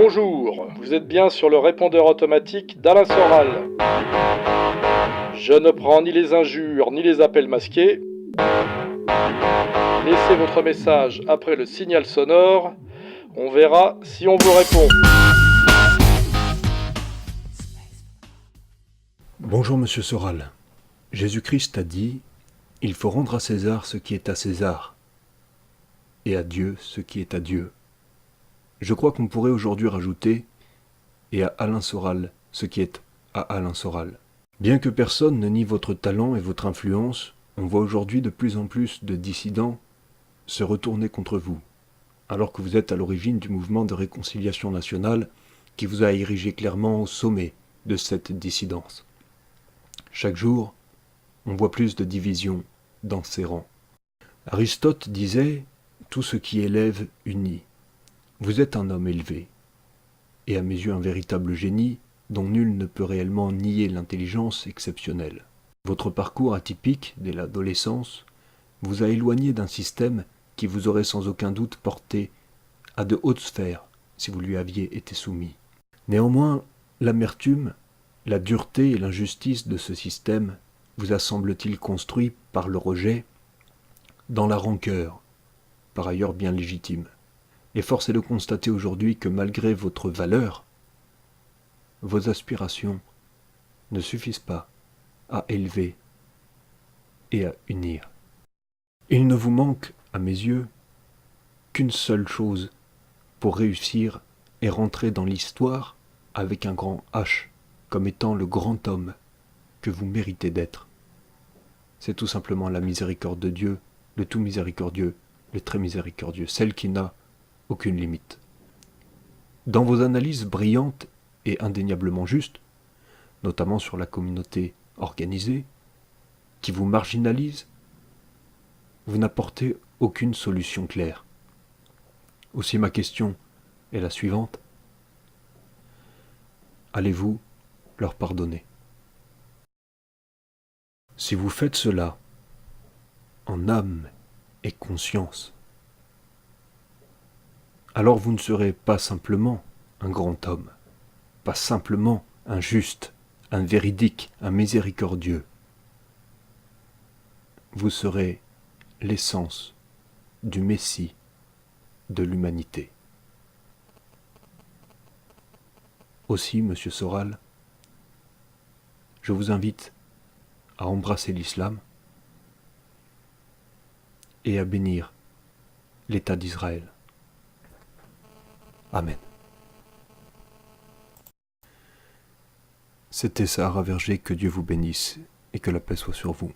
Bonjour, vous êtes bien sur le répondeur automatique d'Alain Soral. Je ne prends ni les injures ni les appels masqués. Laissez votre message après le signal sonore. On verra si on vous répond. Bonjour Monsieur Soral. Jésus-Christ a dit « Il faut rendre à César ce qui est à César, et à Dieu ce qui est à Dieu ». Je crois qu'on pourrait aujourd'hui rajouter « et à Alain Soral ce qui est à Alain Soral ». Bien que personne ne nie votre talent et votre influence, on voit aujourd'hui de plus en plus de dissidents se retourner contre vous, alors que vous êtes à l'origine du mouvement de réconciliation nationale qui vous a érigé clairement au sommet de cette dissidence. Chaque jour, on voit plus de divisions dans ses rangs. Aristote disait « Tout ce qui élève unit ». Vous êtes un homme élevé, et à mes yeux un véritable génie dont nul ne peut réellement nier l'intelligence exceptionnelle. Votre parcours atypique dès l'adolescence vous a éloigné d'un système qui vous aurait sans aucun doute porté à de hautes sphères si vous lui aviez été soumis. Néanmoins, l'amertume, la dureté et l'injustice de ce système vous a semble-t-il construit par le rejet dans la rancœur, par ailleurs bien légitime. Et force est de constater aujourd'hui que malgré votre valeur, vos aspirations ne suffisent pas à élever et à unir. Il ne vous manque, à mes yeux, qu'une seule chose pour réussir et rentrer dans l'histoire avec un grand H, comme étant le grand homme que vous méritez d'être. C'est tout simplement la miséricorde de Dieu, le tout miséricordieux, le très miséricordieux, celle qui n'a aucune limite. Dans vos analyses brillantes et indéniablement justes, notamment sur la communauté organisée, qui vous marginalise, vous n'apportez aucune solution claire. Aussi ma question est la suivante. Allez-vous leur pardonner? Si vous faites cela en âme et conscience, alors vous ne serez pas simplement un grand homme, pas simplement un juste, un véridique, un miséricordieux. Vous serez l'essence du Messie de l'humanité. Aussi, Monsieur Soral, je vous invite à embrasser l'islam et à bénir l'État d'Israël. Amen. C'était Sahara Verger, que Dieu vous bénisse et que la paix soit sur vous.